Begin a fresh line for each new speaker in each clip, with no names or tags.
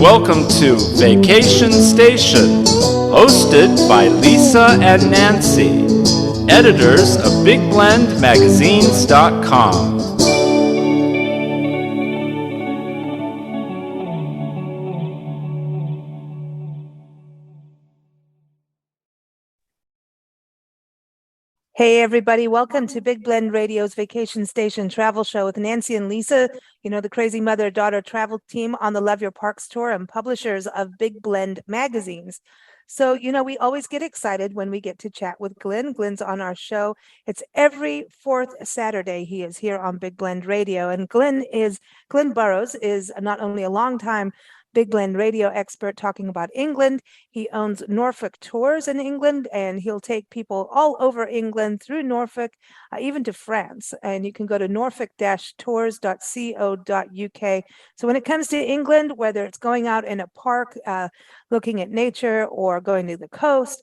Welcome to Vacation Station, hosted by Lisa and Nancy, editors of BigBlendMagazines.com.
Hey everybody, welcome to Big Blend Radio's Vacation Station Travel Show with Nancy and Lisa, the crazy mother-daughter travel team on the Love Your Parks tour and publishers of Big Blend magazines. So, we always get excited when we get to chat with Glynn. Glynn's on our show. It's every fourth Saturday he is here on Big Blend Radio. And Glynn Burrows is not only a longtime Big Blend radio expert talking about England. He owns Norfolk Tours in England, and he'll take people all over England through Norfolk, even to France. And you can go to norfolk-tours.co.uk. So when it comes to England, whether it's going out in a park, looking at nature, or going to the coast,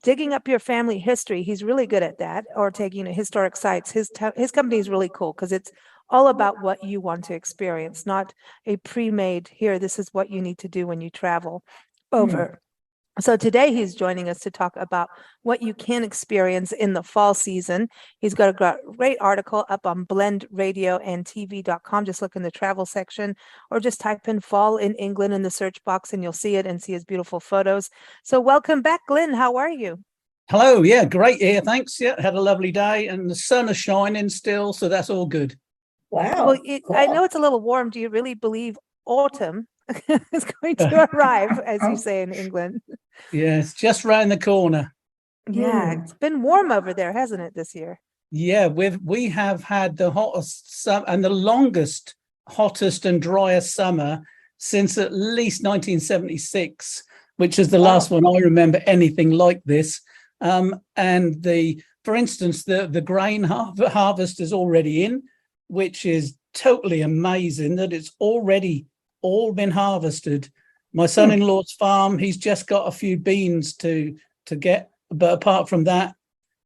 digging up your family history, he's really good at that, or taking to historic sites. His company is really cool because it's all about what you want to experience, not a pre-made, here, this is what you need to do when you travel over. So today he's joining us to talk about what you can experience in the fall season. He's got a great article up on blendradioandtv.com. Just look in the travel section or just type in fall in England in the search box and you'll see it and see his beautiful photos. So welcome back, Glynn. How are you?
Hello. Yeah, great here. Thanks. Yeah, had a lovely day and the sun is shining still. So that's all good.
Wow. Well, cool. I know it's a little warm. Do you really believe autumn is going to arrive, as you say in England?
Yeah, it's just round the corner.
Yeah, it's been warm over there, hasn't it, this year?
Yeah, we have had the hottest and the longest, hottest and driest summer since at least 1976, which is the last one I remember anything like this. For instance, the grain harvest is already in, which is totally amazing that it's already all been harvested. My son-in-law's farm, he's just got a few beans to get, but apart from that,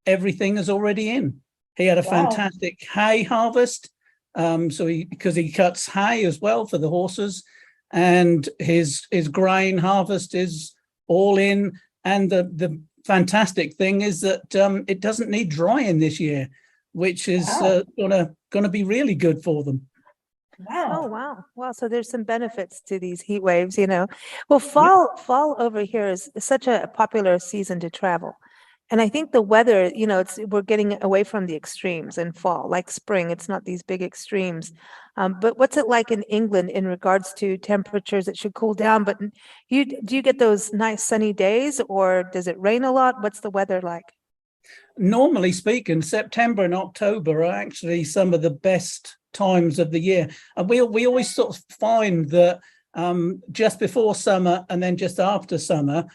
everything is already in. He had a fantastic hay harvest, because he cuts hay as well for the horses, and his grain harvest is all in. And the fantastic thing is that it doesn't need drying this year, which is gonna be really good for them.
Wow. Oh, wow. So there's some benefits to these heat waves, Well, fall over here is such a popular season to travel. And I think the weather, we're getting away from the extremes in fall, like spring. It's not these big extremes. But what's it like in England in regards to temperatures? It should cool down, but do you get those nice sunny days, or does it rain a lot? What's the weather like?
Normally speaking, September and October are actually some of the best times of the year. And we always sort of find that just before summer and then just after summer,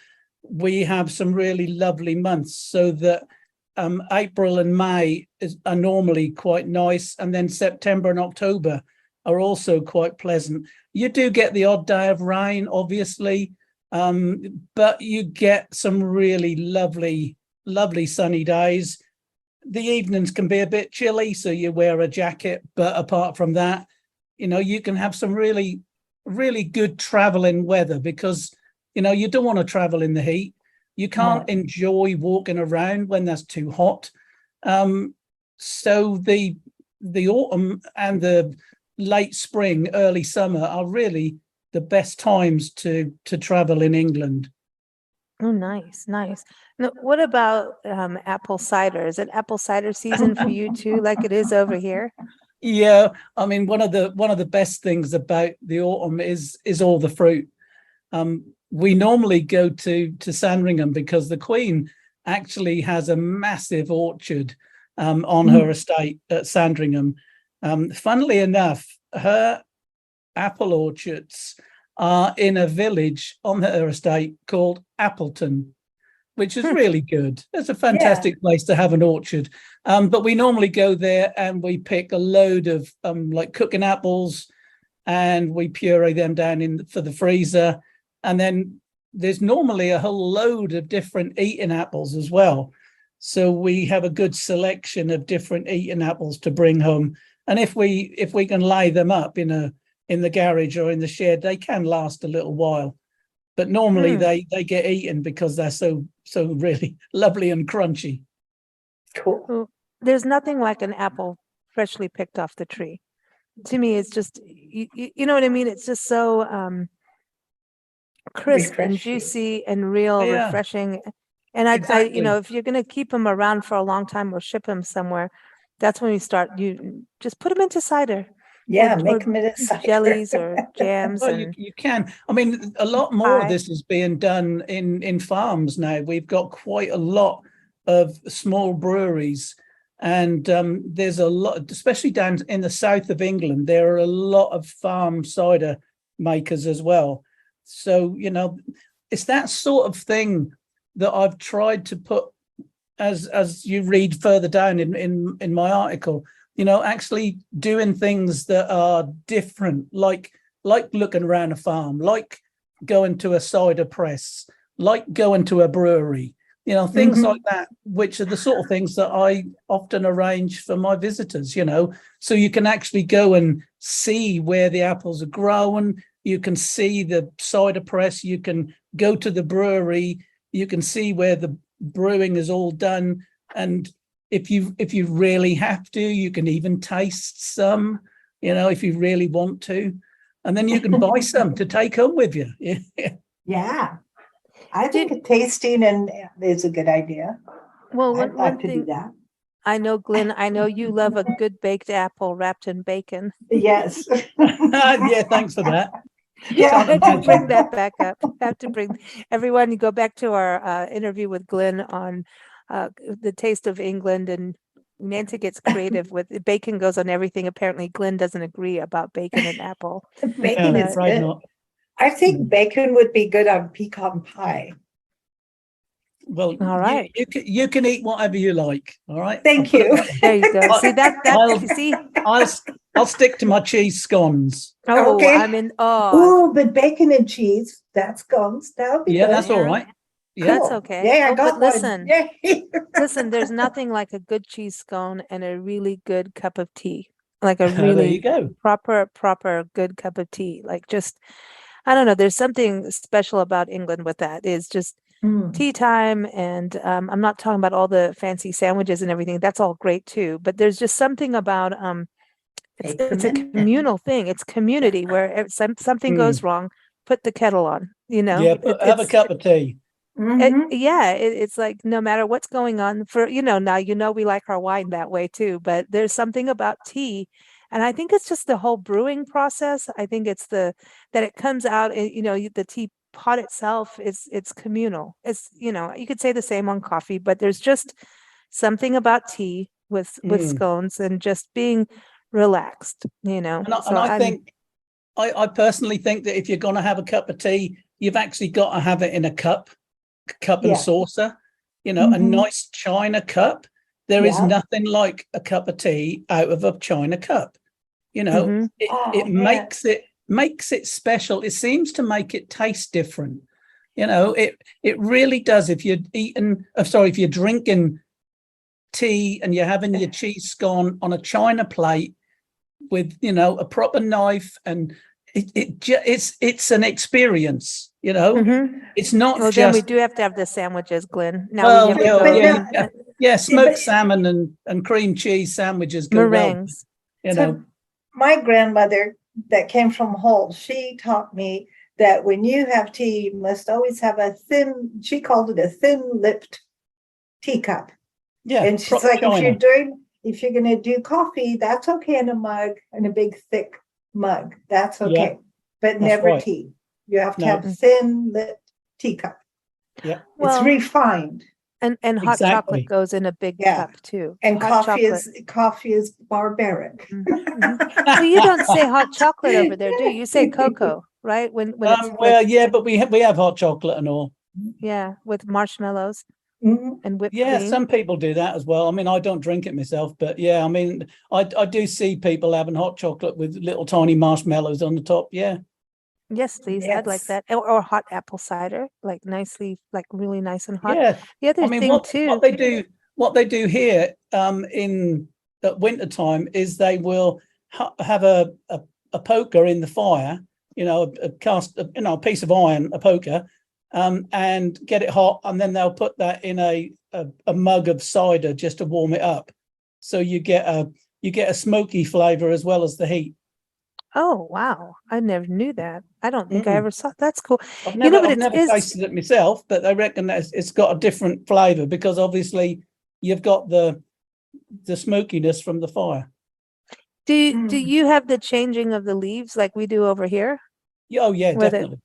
we have some really lovely months, so that April and May are normally quite nice. And then September and October are also quite pleasant. You do get the odd day of rain, obviously, but you get some really lovely sunny days. The evenings can be a bit chilly, so you wear a jacket, but apart from that, you can have some really, really good traveling weather, because you don't want to travel in the heat. You can't enjoy walking around when that's too hot. So the autumn and the late spring, early summer are really the best times to travel in England.
Oh, nice. Now, what about apple cider? Is it apple cider season for you too, like it is over here?
Yeah, I mean, one of the best things about the autumn is all the fruit. We normally go to Sandringham because the Queen actually has a massive orchard on her estate at Sandringham. Funnily enough, her apple orchards are in a village on her estate called Appleton, which is really good. It's a fantastic place to have an orchard. But we normally go there and we pick a load of like cooking apples, and we puree them down for the freezer. And then there's normally a whole load of different eating apples as well. So we have a good selection of different eating apples to bring home. And if we can lay them up in a in the garage or in the shed, they can last a little while. But normally they get eaten because they're so really lovely and crunchy.
Cool.
Well, there's nothing like an apple freshly picked off the tree. To me, it's just, you know what I mean? It's just so crisp and
Refreshing.
juicy and real,
Yeah.
refreshing. And I,
Exactly.
if you're going to keep them around for a long time or ship them somewhere, that's when you just put them into cider.
Yeah,
or
make them into cider.
jellies or jams.
Well,
and
you can. I mean, a lot more of
pie.
this is being done in farms now. We've got quite a lot of small breweries, and there's a lot, especially down in the south of England, there are a lot of farm cider makers as well. So, you know, it's that sort of thing that I've tried to put, as you read further down in my article, you know, actually doing things that are different, like looking around a farm, like going to a cider press, like going to a brewery, you know, things like that, which are the sort of things that I often arrange for my visitors, you know, so you can actually go and see where the apples are grown. You can see the cider press. You can go to the brewery. You can see where the brewing is all done. And if you really have to, you can even taste some, you know, if you really want to, and then you can buy some to take home with you.
Yeah. I think tasting is a good idea.
Well,
I'd like to do that.
I know, Glynn, I know you love a good baked apple wrapped in bacon.
Yes.
Yeah, thanks for that.
Yeah, I
Can't
had to
imagine.
bring that back up. I have to bring everyone, you go back to our interview with Glynn on the taste of England, and Nancy gets creative with bacon goes on everything. Apparently Glynn doesn't agree about bacon and apple.
Bacon
Yeah,
is
right,
good.
not.
I think bacon would be good on pecan pie.
Well,
All right.
you can eat whatever you like. All right.
Thank you.
There you go. See
I'll-
you see?
I'll stick to my cheese scones.
Oh,
Okay.
I'm in awe.
Oh, but bacon and cheese, that's scones. That would be
Yeah,
good.
that's all
Yeah.
right. Yeah.
That's okay.
Yeah, I
Oh,
got
but listen,
one. Yay.
listen, there's nothing like a good cheese scone and a really good cup of tea. Like a
There you
really
go.
proper good cup of tea. Like just, I don't know, there's something special about England with that. Is just tea time. And I'm not talking about all the fancy sandwiches and everything. That's all great too. But there's just something about it's a communal thing. It's community where if something goes wrong, put the kettle on, you know.
Yeah, have a cup of tea.
It's like no matter what's going on for, you know, now, you know, we like our wine that way too, but there's something about tea. And I think it's just the whole brewing process. I think it's that it comes out, you know, the tea pot itself it's communal. It's, you know, you could say the same on coffee, but there's just something about tea with scones and just being relaxed, you know.
And I think, I personally think that if you're going to have a cup of tea, you've actually got to have it in a cup and saucer, you know, a nice china cup. There is nothing like a cup of tea out of a china cup. You know, it makes it special. It seems to make it taste different. You know, it really does. If you're drinking tea and you're having your cheese scone on a china plate with, you know, a proper knife, and it's an experience, you know. It's not
well,
just.
then we do have to have the sandwiches, Glynn. Now
Well,
we have to go
smoked salmon and cream cheese sandwiches go
meringues.
well, you know.
My grandmother that came from Hull, she taught me that when you have tea, you must always have she called it a thin-lipped teacup.
Yeah,
and she's like, if you're going to do coffee, that's okay in a mug, in a big thick mug. That's okay. But never tea. You have to have thin-lipped teacup.
Yeah.
It's refined.
And hot chocolate goes in a big cup too.
And
hot
coffee is barbaric.
Well, you don't say hot chocolate over there, do you? You say cocoa, right? When it's
but we have hot chocolate and all.
Yeah, with marshmallows and whipped cream.
Some people do that as well. I mean, I don't drink it myself, but yeah, I mean, I do see people having hot chocolate with little tiny marshmallows on the top. Yeah.
Yes, please. I'd like that. Or hot apple cider, like nicely, like really nice and hot.
Yeah.
The other thing
what they do here in at winter time is they will have a a poker in the fire, a piece of iron, a poker, and get it hot, and then they'll put that in a mug of cider just to warm it up. So you get a smoky flavor as well as the heat.
Oh, wow. I never knew that. I don't think I ever saw. That's cool.
I've never
But
tasted it myself, but I reckon that it's got a different flavor because obviously you've got the smokiness from the fire.
Do you have the changing of the leaves like we do over here?
Oh yeah, definitely.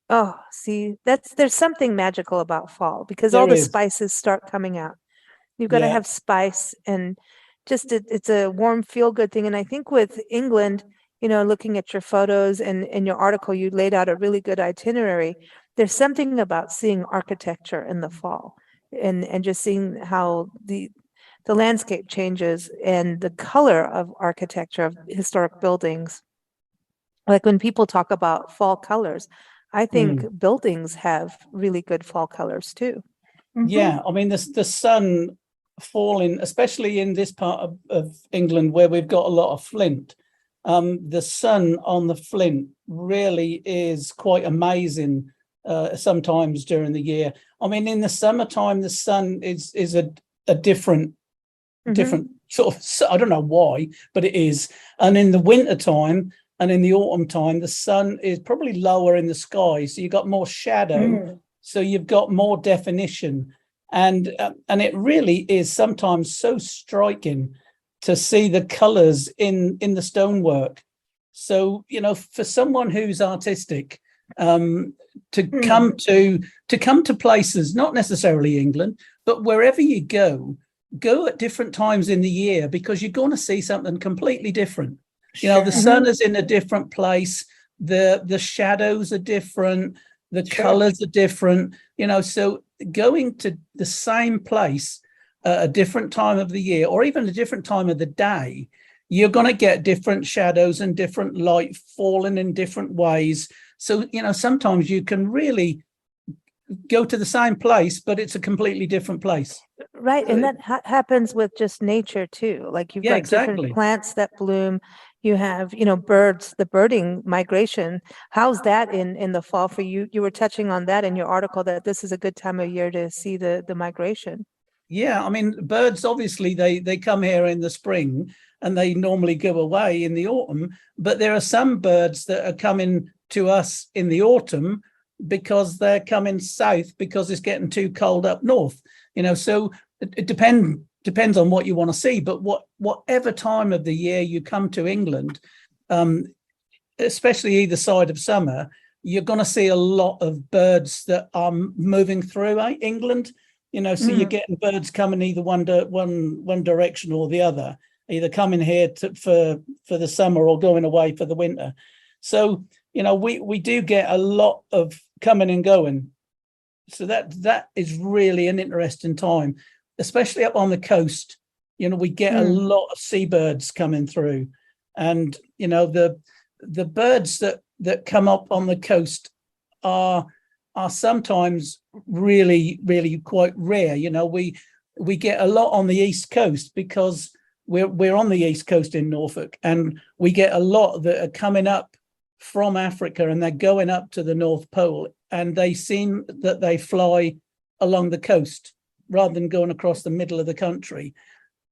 Oh, see, there's something magical about fall because
There
all the
is.
spices start coming out. You've got to have spice, and just it's a warm, feel good thing. And I think with England, looking at your photos and in your article, you laid out a really good itinerary. There's something about seeing architecture in the fall and just seeing how the landscape changes and the color of architecture of historic buildings. Like when people talk about fall colors, I think buildings have really good fall colors too.
Yeah, I mean the sun falling, especially in this part of England where we've got a lot of flint. The sun on the flint really is quite amazing sometimes during the year. I mean, in the summertime, the sun is a different sort of, I don't know why, but it is. And in the wintertime and in the autumn time, the sun is probably lower in the sky. So you've got more shadow. So you've got more definition. And it really is sometimes so striking to see the colors in the stonework. So, for someone who's artistic, to come to places, not necessarily England, but wherever you go at different times in the year, because you're going to see something completely different. The sun is in a different place, the shadows are different, the colors are different, so going to the same place at a different time of the year, or even a different time of the day, you're going to get different shadows and different light falling in different ways. So, sometimes you can really go to the same place, but it's a completely different place.
Right. And that happens with just nature too. Like you've got different plants that bloom. You have, birds, the birding migration. How's that in the fall for you? You were touching on that in your article, that this is a good time of year to see the migration.
Yeah, I mean, birds, obviously, they come here in the spring and they normally go away in the autumn. But there are some birds that are coming to us in the autumn because they're coming south because it's getting too cold up north. So it depends on what you want to see. But whatever time of the year you come to England, especially either side of summer, you're going to see a lot of birds that are moving through England. So you're getting birds coming either one direction or the other, either coming here for the summer or going away for the winter. So, we do get a lot of coming and going. So that is really an interesting time, especially up on the coast. We get a lot of seabirds coming through, and the birds that come up on the coast are sometimes really, really quite rare. We get a lot on the East Coast because we're on the East Coast in Norfolk, and we get a lot that are coming up from Africa and they're going up to the North Pole, and they seem that they fly along the coast rather than going across the middle of the country.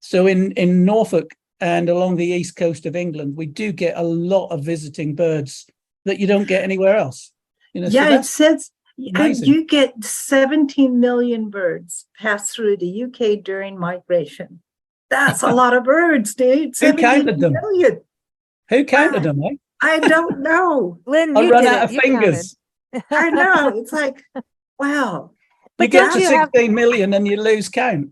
So in Norfolk and along the East Coast of England, we do get a lot of visiting birds that you don't get anywhere else.
It says you get 17 million birds pass through the UK during migration. That's a lot of birds, dude.
Who counted them?
Million.
Who counted them, eh?
I don't know.
Glynn,
I run out of fingers.
I know. It's like, wow.
You get to 16 million and you lose count.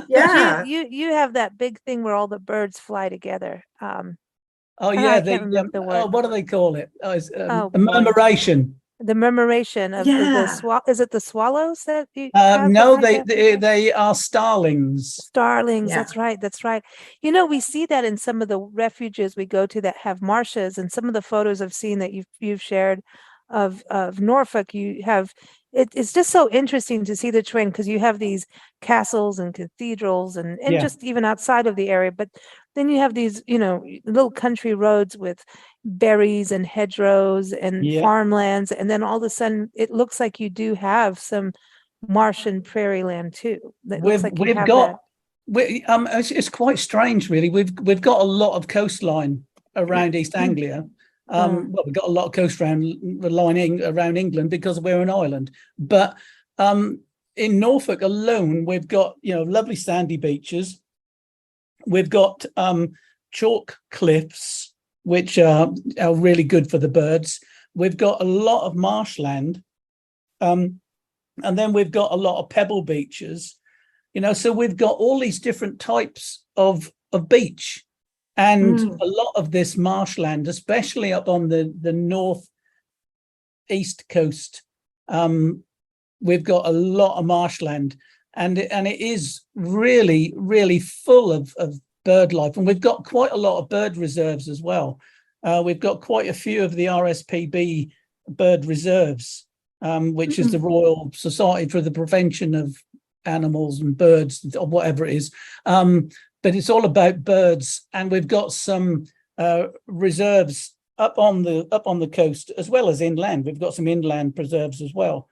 Yeah.
You have that big thing where all the birds fly together.
Oh yeah, the word. What do they call it? A murmuration.
The murmuration of is it the swallows that you
no, they are starlings.
Starlings, that's right. We see that in some of the refuges we go to that have marshes, and some of the photos I've seen that you've shared of Norfolk, you have it's just so interesting to see the terrain because you have these castles and cathedrals and
Yeah.
just even outside of the area, but then you have these, little country roads with berries and hedgerows and
Yeah.
farmlands, and then all of a sudden it looks like you do have some marsh and prairie land too. That looks like you
We've
have
got
that.
it's quite strange really. We've got a lot of coastline around East Anglia. Well, we've got a lot of coastline around England because we're an island. But in Norfolk alone, we've got lovely sandy beaches. We've got chalk cliffs, which are really good for the birds. We've got a lot of marshland, and then we've got a lot of pebble beaches. So we've got all these different types of beach. And a lot of this marshland, especially up on the north east coast, we've got a lot of marshland, and it is really, really full of bird life. And we've got quite a lot of bird reserves as well. We've got quite a few of the RSPB bird reserves, which is the Royal Society for the Prevention of Animals and Birds, or whatever it is. But it's all about birds, and we've got some reserves up on the coast as well as inland. We've got some inland preserves as well.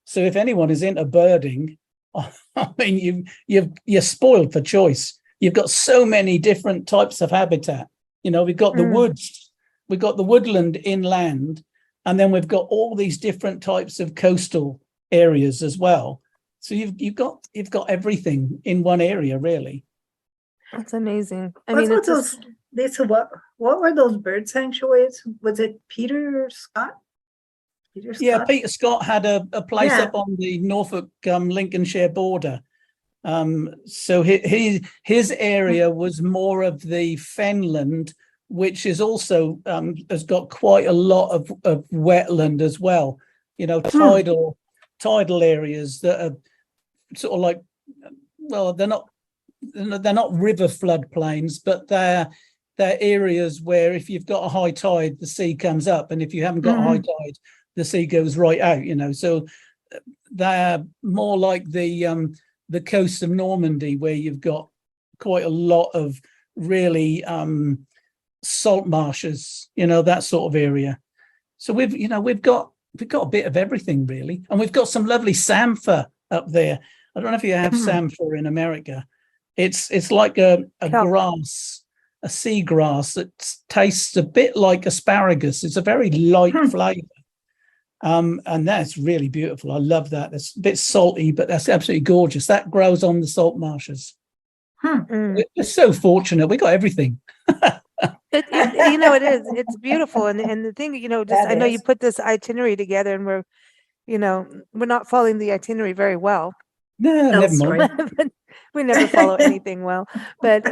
So if anyone is into birding, I mean, you're spoiled for choice. You've got so many different types of habitat. We've got the woods, we've got the woodland inland, and then we've got all these different types of coastal areas as well. So you've got everything in one area, really.
That's amazing.
Lisa, what were those bird sanctuaries? Was it Peter Scott?
Yeah, Peter Scott had a place up on the Norfolk Lincolnshire border. So his area was more of the fenland, which is also has got quite a lot of wetland as well. Tidal areas that are sort of like, well, they're not river floodplains, but they're areas where if you've got a high tide, the sea comes up, and if you haven't got a high tide, the sea goes right out. So they're more like the coast of Normandy, where you've got quite a lot of really salt marshes, that sort of area. So we've got a bit of everything really, and we've got some lovely samphire up there. I don't know if you have samphire in America. It's like a grass, a seagrass that tastes a bit like asparagus. It's a very light flavour. And that's really beautiful. I love that. It's a bit salty, but that's absolutely gorgeous. That grows on the salt marshes. We're so fortunate. We got everything.
It is. It's beautiful. And the thing, I know you put this itinerary together, and we're not following the itinerary very well.
No, never mind.
We never follow anything well, but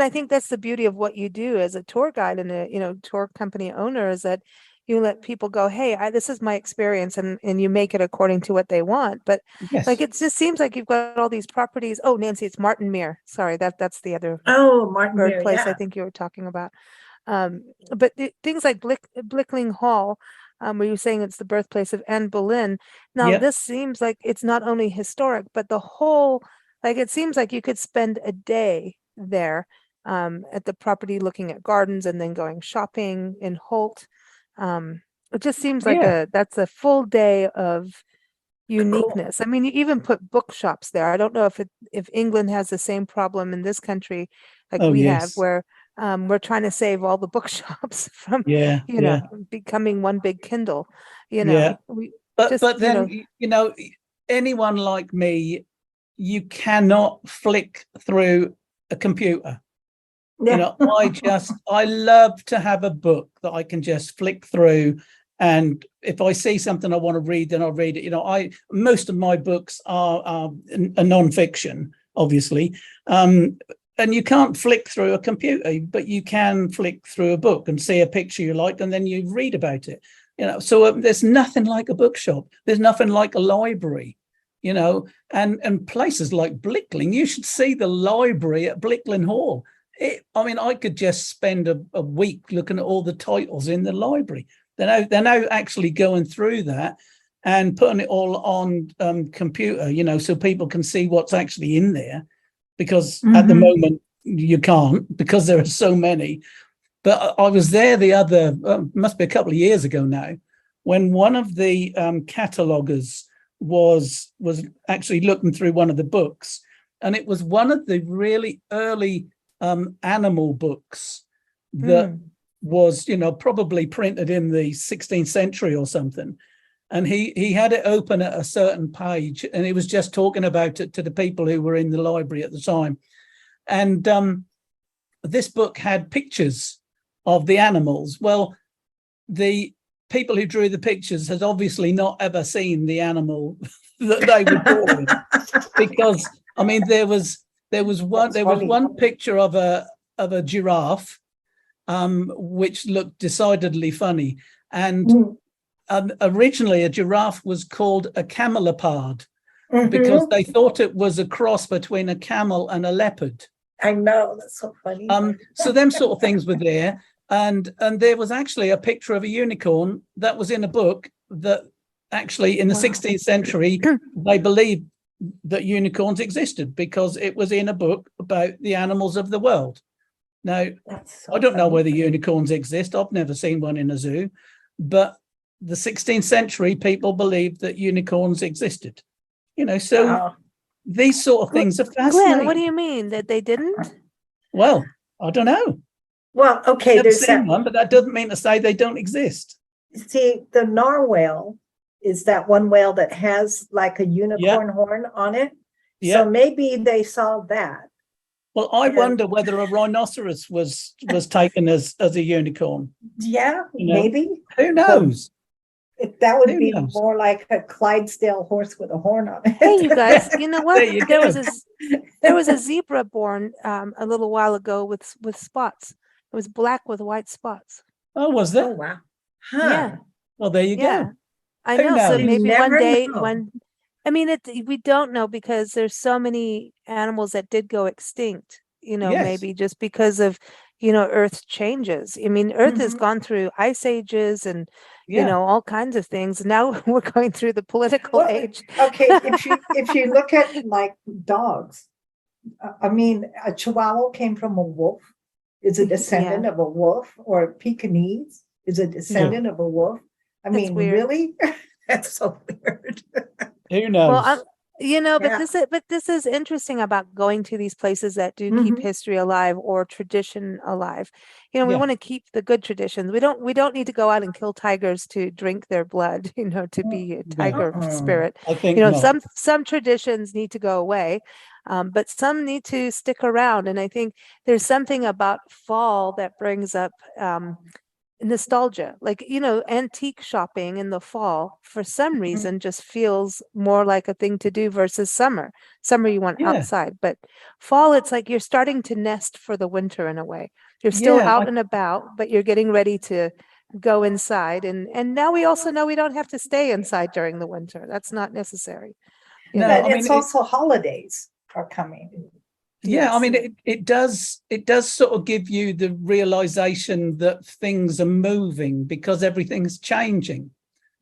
I think that's the beauty of what you do as a tour guide and a tour company owner, is that you let people go, hey, this is my experience, and you make it according to what they want. But
yes.
Like, it just seems like you've got all these properties. Oh, Nancy, it's Martin Mere. Sorry, that's the other
Martin
bird
Mere,
place
yeah.
I think you were talking about. But things like Blickling Hall, where you're saying it's the birthplace of Anne Boleyn. Now, this seems like it's not only historic, but the whole, it seems like you could spend a day there at the property looking at gardens and then going shopping in Holt. It just seems like that's a full day of uniqueness. I mean, you even put bookshops there. I don't know if England has the same problem in this country like we have, where we're trying to save all the bookshops from becoming one big Kindle.
But then anyone like me, you cannot flick through a computer. I love to have a book that I can just flick through, and if I see something I want to read, then I'll read it. Most of my books are a non-fiction, obviously, and you can't flick through a computer, but you can flick through a book and see a picture you like, and then you read about it. So there's nothing like a bookshop. There's nothing like a library. And places like Blickling, you should see the library at Blickling Hall. I could just spend a week looking at all the titles in the library. They're now actually going through that and putting it all on computer, so people can see what's actually in there, because at the moment you can't, because there are so many. But I was there the other, must be a couple of years ago now, when one of the catalogers was actually looking through one of the books, and it was one of the really early animal books that was, probably printed in the 16th century or something. And he had it open at a certain page, and he was just talking about it to the people who were in the library at the time. And this book had pictures of the animals. Well, the people who drew the pictures had obviously not ever seen the animal that they were drawing, because I mean there was one picture of a giraffe, which looked decidedly funny, and originally a giraffe was called a camelopard because they thought it was a cross between a camel and a leopard.
I know, that's so funny.
So them sort of things were there, and there was actually a picture of a unicorn that was in a book that actually in the 16th century they believed that unicorns existed because it was in a book about the animals of the world. Now, so I don't know whether unicorns exist. I've never seen one in a zoo, but the 16th century people believed that unicorns existed. So these sort of things are fascinating.
Glynn, what do you mean that they didn't?
Well, I don't know.
Well, okay,
I've seen one, but that doesn't mean to say they don't exist.
See, the narwhal is that one whale that has like a unicorn horn on it. So maybe they saw that.
Well, I wonder whether a rhinoceros was taken as a unicorn.
Yeah, maybe.
Who knows?
That would be more like a Clydesdale horse with a horn on it.
Hey, you guys, you know what?
There
There was a zebra born a little while ago with spots. It was black with white spots.
Oh, was there?
Oh, wow. Huh.
Yeah.
Well, there you go.
I know. So maybe one day
know.
I mean, we don't know because there's so many animals that did go extinct, maybe just because of, Earth changes. I mean, Earth has gone through ice ages and, all kinds of things. Now we're going through the political age.
Okay, if you look at like dogs, I mean, a Chihuahua came from a wolf, is a descendant of a wolf, or a Pekingese is a descendant of a wolf. I mean, really? That's so weird.
Who knows?
Well, but this is interesting about going to these places that do keep history alive or tradition alive. We want to keep the good traditions. We don't need to go out and kill tigers to drink their blood, to be a tiger spirit.
I think
some traditions need to go away, but some need to stick around. And I think there's something about fall that brings up nostalgia, like antique shopping in the fall for some reason just feels more like a thing to do versus summer you want outside, but fall it's like you're starting to nest for the winter in a way. You're still out and about, but you're getting ready to go inside, and now we also know we don't have to stay inside during the winter. That's not necessary.
It's also holidays are coming.
Yeah, I mean, it does sort of give you the realization that things are moving because everything's changing.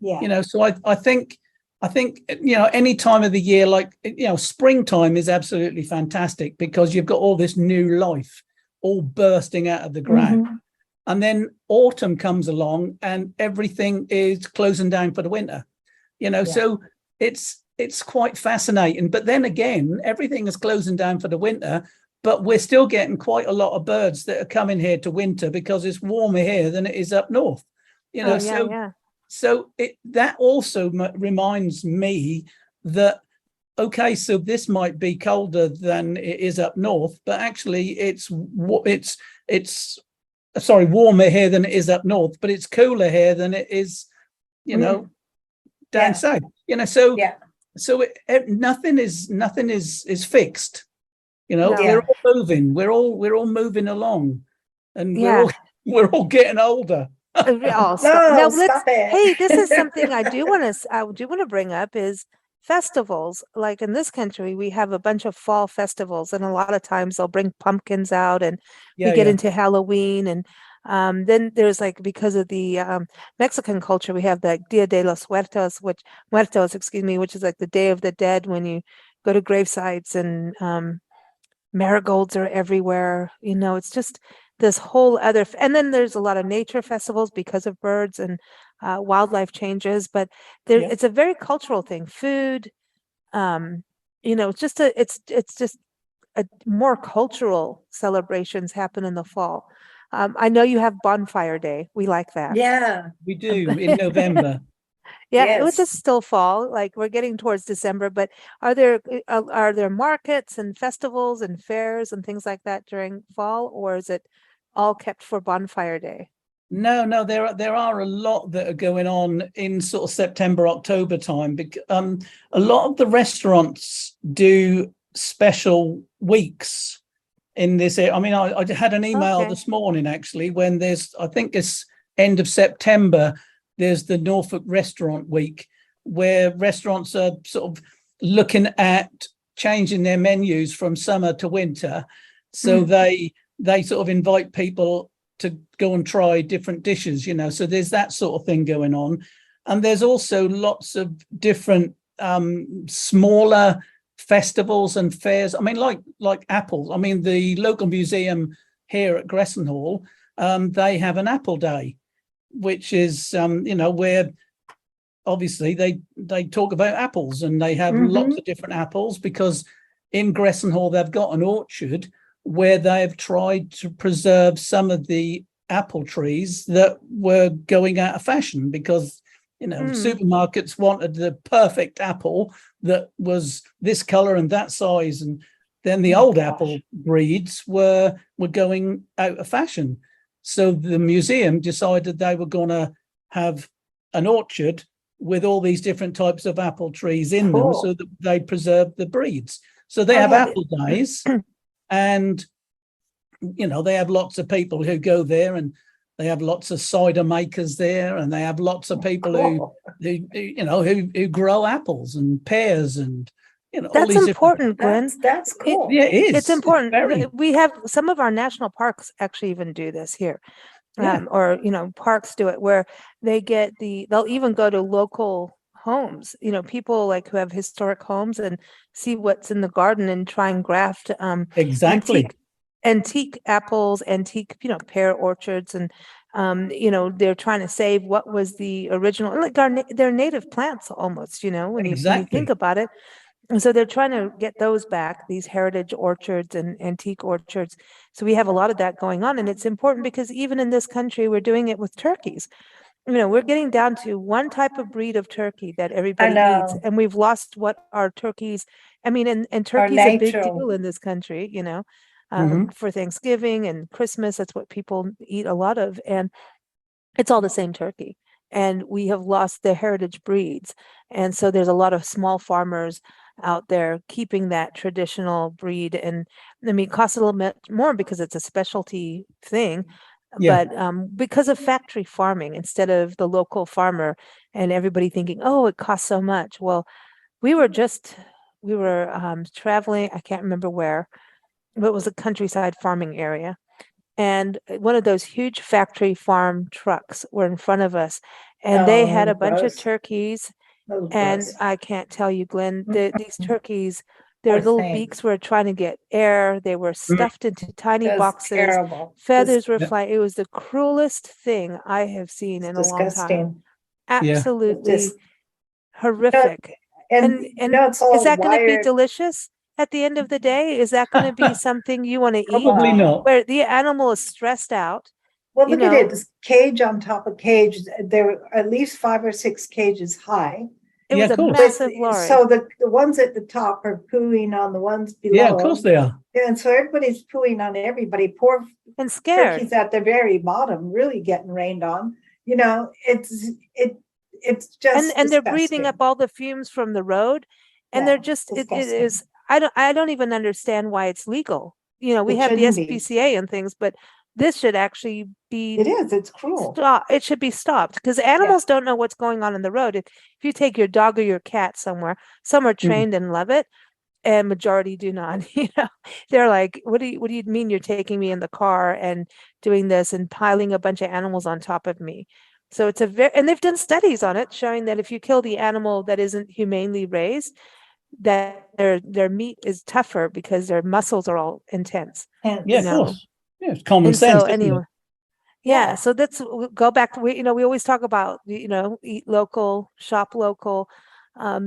Yeah.
So I think any time of the year, like springtime is absolutely fantastic because you've got all this new life all bursting out of the ground. And then autumn comes along and everything is closing down for the winter. So it's quite fascinating. But then again, everything is closing down for the winter, but we're still getting quite a lot of birds that are coming here to winter because it's warmer here than it is up north. So that also reminds me that, okay, so this might be colder than it is up north, but actually it's warmer here than it is up north, but it's cooler here than it is, down south. So nothing is fixed. We're all moving. We're all moving along, and we're all getting older.
Hey, this is something I do want to bring up is festivals. Like in this country, we have a bunch of fall festivals, and a lot of times they'll bring pumpkins out, and we get into Halloween, and Then there's like, because of the Mexican culture, we have the Dia de los Muertos, excuse me, which is like the Day of the Dead, when you go to grave sites, and marigolds are everywhere. It's just this whole other, and then there's a lot of nature festivals because of birds and wildlife changes, but
Yeah.
it's a very cultural thing. Food, it's just a more cultural celebrations happen in the fall. I know you have Bonfire Day. We like that.
Yeah,
We do in November.
Yeah, which
yes.
is still fall. Like, we're getting towards December, but are there markets and festivals and fairs and things like that during fall, or is it all kept for Bonfire Day?
No, there are a lot that are going on in sort of September, October time. A lot of the restaurants do special weeks in this area. I mean, I had an email
Okay.
this morning actually, when I think it's end of September, there's the Norfolk Restaurant Week, where restaurants are sort of looking at changing their menus from summer to winter. So they sort of invite people to go and try different dishes, so there's that sort of thing going on. And there's also lots of different smaller festivals and fairs. I mean, like apples. I mean, the local museum here at Gresson Hall, they have an apple day, which is where obviously they talk about apples, and they have lots of different apples, because in Gresson Hall they've got an orchard where they have tried to preserve some of the apple trees that were going out of fashion, because supermarkets wanted the perfect apple that was this color and that size, and then the old apple breeds were going out of fashion. So the museum decided they were going to have an orchard with all these different types of apple trees in them, so that they preserve the breeds. So they have apple days, and they have lots of people who go there, and they have lots of cider makers there, and they have lots of people who grow apples and pears, and all
That's
these
important, Glenn.
That's cool.
Yeah, it is.
It's important.
very-
We have some of our national parks actually even do this here.
Yeah.
Or parks do it, where they'll even go to local homes, people like who have historic homes, and see what's in the garden, and try and graft
Exactly.
antique apples, antique pear orchards, and they're trying to save what was the original, like they're native plants almost, when you think about it. And so they're trying to get those back, these heritage orchards and antique orchards. So we have a lot of that going on. And it's important because even in this country, we're doing it with turkeys. We're getting down to one type of breed of turkey that everybody eats.
know.
And we've lost what our turkeys, and turkey's a big
natural.
deal in this country,
Mhm.
for Thanksgiving and Christmas. That's what people eat a lot of. And it's all the same turkey. And we have lost the heritage breeds. And so there's a lot of small farmers out there keeping that traditional breed. And I mean, it costs a little bit more because it's a specialty thing.
Yeah.
But because of factory farming instead of the local farmer, and everybody thinking, oh, it costs so much. Well, we were traveling, I can't remember where, but it was a countryside farming area. And one of those huge factory farm trucks were in front of us, and they had a bunch of
gross.
turkeys.
Oh,
And
gross.
I can't tell you, Glenn, these turkeys,
Poor
their little
thing.
beaks were trying to get air. They were stuffed into tiny
That's
boxes.
terrible.
Feathers were
Yeah.
flying. It was the cruelest thing I have seen in a long time.
Disgusting.
Absolutely
Just-
horrific.
And, it's all
Is that going to be
wired.
delicious at the end of the day? Is that going to be something you want to eat?
Probably not.
Where the animal is stressed out.
Well,
you
look at
know.
it. This cage on top of cage. There were at least 5 or 6 cages high.
It
Yeah,
was
of
a
course.
massive lorry.
So the ones at the top are pooing on the ones below.
Yeah, of course they are.
And so everybody's pooing on everybody. Poor
and scared.
turkeys at the very bottom, really getting rained on. It's just
And they're breathing
disgusting.
up all the fumes from the road, and
Yeah,
they're just it
disgusting.
is I don't even understand why it's legal. We
It
have the
shouldn't be.
SPCA and things, but this should actually be
It is. It's cruel.
It should be stopped, because animals don't know what's going on in the road. If you take your dog or your cat somewhere, some are trained and love it. and majority do not. They're like, what do you mean you're taking me in the car and doing this and piling a bunch of animals on top of me? So it's and they've done studies on it showing that if you kill the animal that isn't humanely raised, that their meat is tougher because their muscles are all intense.
And
Yeah, of course. Yeah, it's common
And
sense,
so
isn't it?
anyway, yeah, so that's go back to we always talk about, eat local, shop local.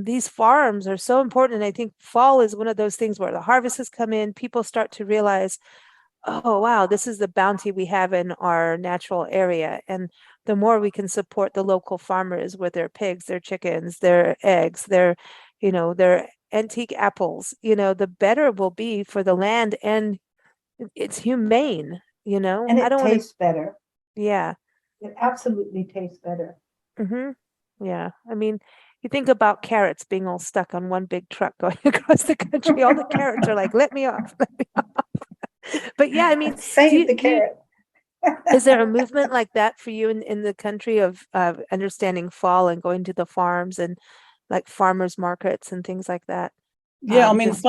These farms are so important. And I think fall is one of those things where the harvest has come in, people start to realize, oh wow, this is the bounty we have in our natural area. And the more we can support the local farmers with their pigs, their chickens, their eggs, their antique apples, the better it will be for the land, and it's humane,
and
I
it
don't want to,
tastes better.
yeah.
It absolutely tastes better.
Yeah. I mean, you think about carrots being all stuck on one big truck going across the country. All the carrots are like, let me off, let me off. But yeah, I mean,
Save the carrot.
is there a movement like that for you in the country of understanding fall and going to the farms and like farmers markets and things like that?
Yeah, I mean,
Just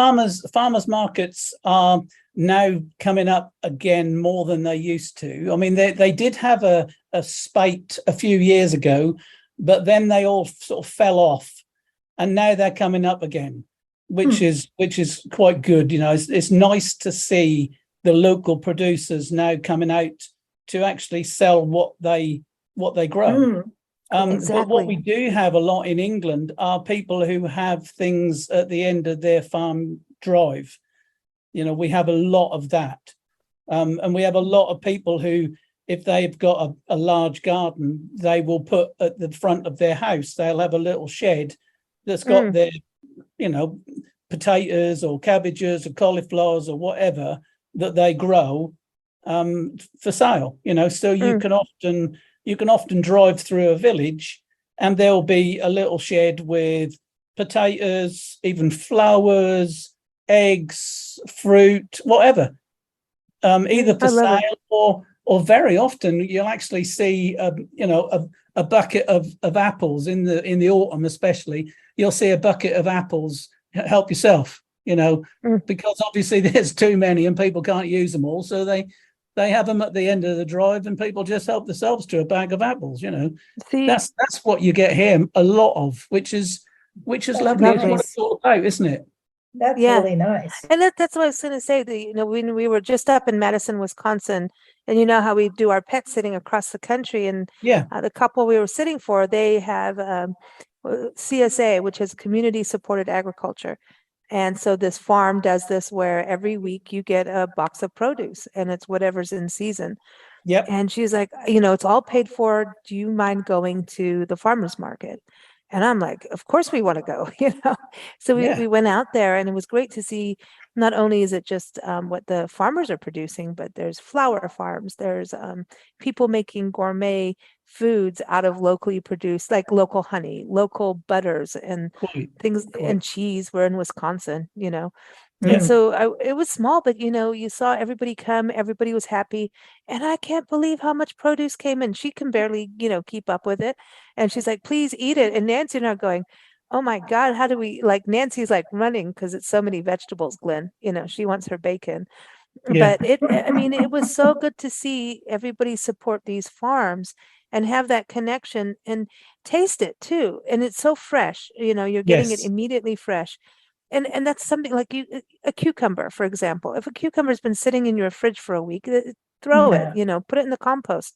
farmers markets are now coming up again more than they used to. I mean, they did have a spate a few years ago, but then they all sort of fell off, and now they're coming up again, which is quite good. It's nice to see the local producers now coming out to actually sell what they grow. But what we
exactly.
do have a lot in England are people who have things at the end of their farm drive. We have a lot of that. And we have a lot of people who, if they've got a large garden, they will put at the front of their house, they'll have a little shed that's got their, potatoes or cabbages or cauliflowers or whatever that they grow for sale. So you can often drive through a village and there'll be a little shed with potatoes, even flowers, eggs, fruit, whatever, either for
I love it.
sale or very often you'll actually see a bucket of apples in the autumn, especially. You'll see a bucket of apples. Help yourself, because obviously there's too many and people can't use them all, so they have them at the end of the drive and people just help themselves to a bag of apples.
See,
That's what you get here a lot of, which is lovely. It's what it's all about, isn't it?
That's
yeah.
really nice.
And that's what I was going to say. When we were just up in Madison, Wisconsin, and you know how we do our pet sitting across the country, and
Yeah.
the couple we were sitting for, they have CSA, which is community supported agriculture. And so this farm does this where every week you get a box of produce and it's whatever's in season.
Yep.
And she's like, it's all paid for. Do you mind going to the farmer's market? And I'm like, of course we want to go, So we went out there, and it was great to see, not only is it just what the farmers are producing, but there's flower farms, there's people making gourmet foods out of locally produced, like local honey, local butters and things, and cheese. We're in Wisconsin, And so it was small, but you saw everybody come, everybody was happy. And I can't believe how much produce came in. She can barely, keep up with it. And she's like, please eat it. And Nancy and I are going, oh my God, how do we, like, Nancy's like running because it's so many vegetables, Glynn, she wants her bacon.
Yeah.
But it was so good to see everybody support these farms and have that connection and taste it too. And it's so fresh, you're getting it
Yes.
immediately fresh. And that's something like a cucumber, for example. If a cucumber's been sitting in your fridge for a week, throw it, put it in the compost.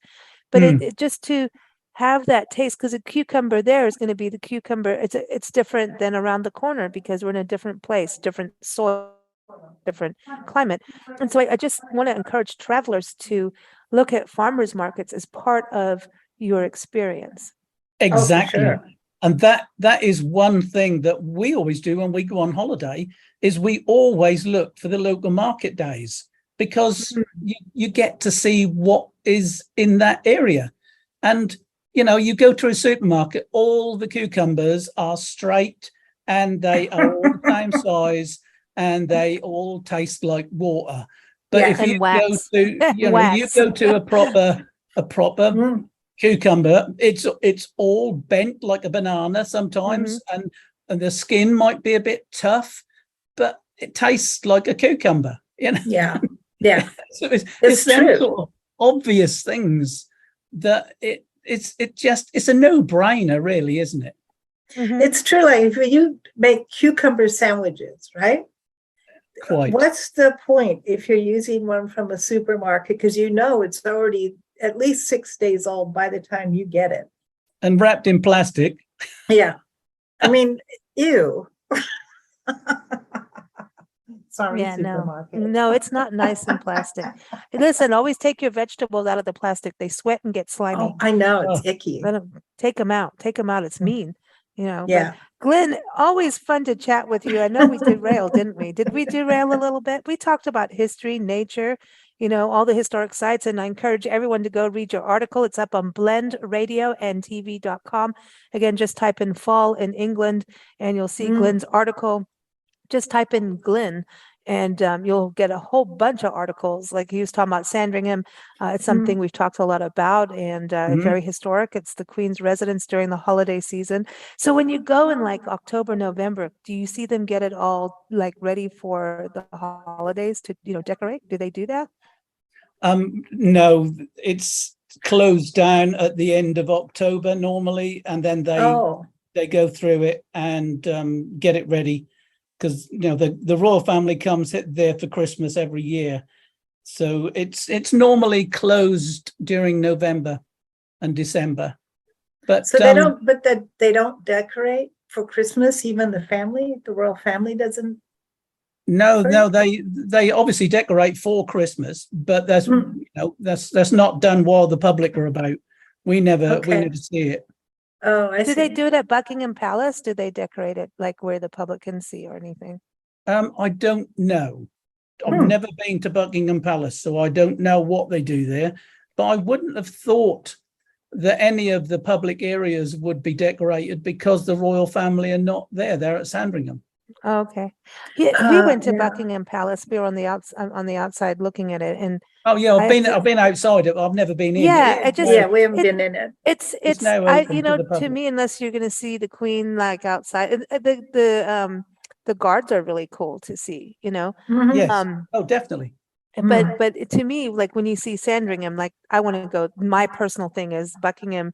But it just to have that taste, because a cucumber there is going to be the cucumber. It's different than around the corner because we're in a different place, different soil, different climate. And so I just want to encourage travelers to look at farmers markets as part of your experience.
Exactly.
Oh, for sure.
And that is one thing that we always do when we go on holiday, is we always look for the local market days, because you get to see what is in that area. And, you go to a supermarket, all the cucumbers are straight and they are all the same size and they all taste like water. But if you go to, you go to a proper cucumber, it's all bent like a banana sometimes, and the skin might be a bit tough, but it tastes like a cucumber, you know.
Yeah. Yeah.
So
It's
it's them
true.
sort of obvious things that it's a no-brainer, really, isn't it?
Mhm.
It's true. Like if you make cucumber sandwiches, right?
Quite.
What's the point if you're using one from a supermarket? Because you know it's already at least 6 days old by the time you get it.
And wrapped in plastic.
Yeah. I mean, ew. Sorry,
Yeah, no,
supermarket.
no, it's not nice in plastic. Hey, listen, always take your vegetables out of the plastic. They sweat and get slimy.
Oh, I know, it's
Oh.
icky.
Let 'em- take them out. Take them out. It's mean, you know. But
Yeah.
Glynn, always fun to chat with you. I know we derailed, didn't we? Did we derail a little bit? We talked about history, nature, you know, all the historic sites, and I encourage everyone to go read your article. It's up on blendradioandtv.com. Again, just type in fall in England and you'll see
Mm.
Glynn's article. Just type in Glynn and you'll get a whole bunch of articles. Like he was talking about Sandringham. It's something we've talked a lot about and very historic. It's the Queen's residence during the holiday season. So when you go in like October, November, do you see them get it all like ready for the holidays to, you know, decorate? Do they do that?
No, it's closed down at the end of October normally, and then
Oh,
they go through it and get it ready, because you know the royal family comes there for Christmas every year, so it's normally closed during November and December. But
so they don't, but that they don't decorate for Christmas, even the royal family doesn't.
no,
Sorry?
they obviously decorate for Christmas, but that's
Mm.
you know that's not done while the public are about. We never
Okay.
see it.
Oh, I
Do they
see.
do it at Buckingham Palace? Do they decorate it like where the public can see or anything?
I don't know. I've
Hmm.
never been to Buckingham Palace, so I don't know what they do there. But I wouldn't have thought that any of the public areas would be decorated because the royal family are not there. They're at Sandringham.
Oh, okay. Yeah, we went to
Yeah.
Buckingham Palace. We were on the outside looking at it, and
Oh yeah,
I have to-
I've been outside it, but I've never been in.
Yeah,
It
I
is
just-
now-
Yeah, we haven't
it-
been in it.
it's
now
I
open
you
to
know
the
to
public.
me, unless you're going to see the Queen like outside, the guards are really cool to see. You know,
Mhm.
Yes.
um,
Oh, definitely.
but to me, like when you see Sandringham, like I want to go. My personal thing is Buckingham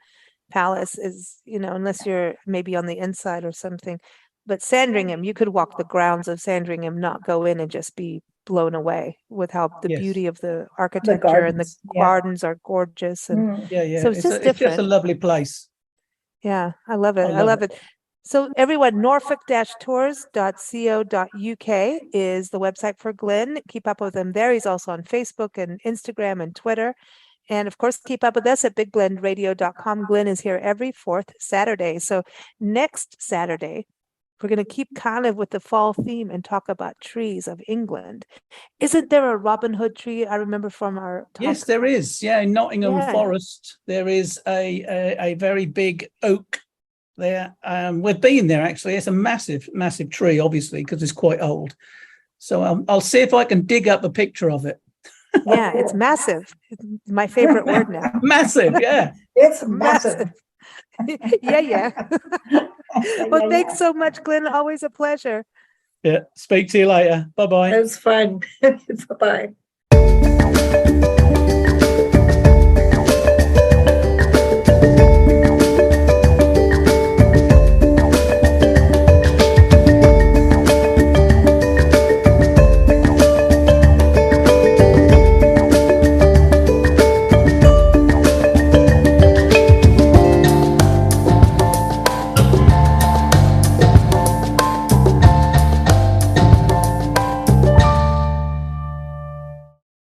Palace is, you know, unless you're maybe on the inside or something. But Sandringham, you could walk the grounds of Sandringham, not go in and just be blown away with how the
Yes.
beauty of the architecture and the
gardens, yeah.
gardens are gorgeous. And
Mm.
Yeah.
so it's just
it's just a
different.
lovely place.
Yeah, I love it.
I
I
love
love it. So everyone, norfolk-tours.co.uk is the website for Glynn. Keep up with him there. He's also on Facebook and Instagram and Twitter. And of course, keep up with us at bigblendradio.com. Glynn is here every fourth Saturday. So next Saturday, we're going to keep kind of with the fall theme and talk about trees of England. Isn't there a Robin Hood tree? I remember from our talk.
Yes, there is. Yeah, in Nottingham
Yeah.
Forest, there is a very big oak there. We've been there actually. It's a massive tree, obviously, because it's quite old. So I'll see if I can dig up a picture of it.
Yeah, it's massive. It's my favorite word now.
Massive, yeah.
It's massive.
Yeah. Well, thanks so much, Glynn. Always a pleasure.
Yeah. Speak to you later. Bye-bye.
It was fun. Bye-bye.